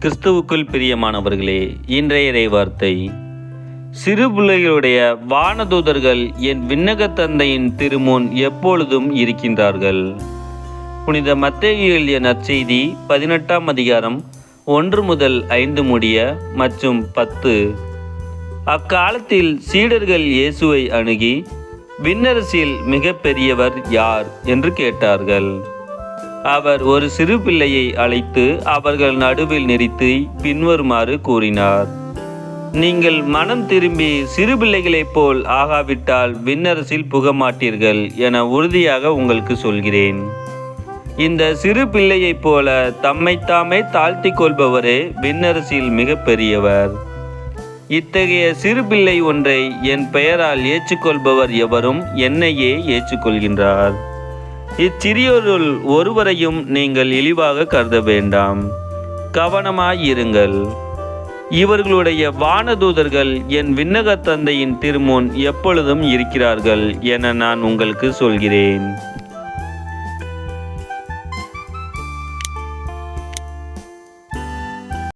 கிறிஸ்துவுக்குள் பிரியமானவர்களே, இன்றைய இறைவார்த்தை. சிறு பிள்ளைகளுடைய வானதூதர்கள் என் விண்ணக தந்தையின் திருமுன் எப்பொழுதும் இருக்கின்றார்கள். புனித மத்தேயு எழுதிய நற்செய்தி 18ஆம் அதிகாரம் 1 முதல் 5 முடிய மற்றும் 10. அக்காலத்தில் சீடர்கள் இயேசுவை அணுகி, விண்ணரசில் மிக பெரியவர் யார் என்று கேட்டார்கள். அவர் ஒரு சிறு பிள்ளையை அழைத்து அவர்கள் நடுவில் நிறுத்தி பின்வருமாறு கூறினார்: நீங்கள் மனம் திரும்பி சிறு பிள்ளைகளைப் போல் ஆகாவிட்டால் விண்ணரசில் புகமாட்டீர்கள் என உறுதியாக உங்களுக்கு சொல்கிறேன். இந்த சிறு பிள்ளையைப் போல தம்மைத்தாமே தாழ்த்தி கொள்பவரே விண்ணரசில் மிக பெரியவர். இத்தகைய சிறு பிள்ளை ஒன்றை என் பெயரால் ஏற்றுக்கொள்பவர் எவரும் என்னையே ஏற்றுக்கொள்கின்றார். இச்சிறியோருள் ஒருவரையும் நீங்கள் இழிவாக கருத வேண்டாம். கவனமாயிருங்கள். இவர்களுடைய வானதூதர்கள் என் விண்ணக தந்தையின் திருமுன் எப்பொழுதும் இருக்கிறார்கள் என நான் உங்களுக்கு சொல்கிறேன்.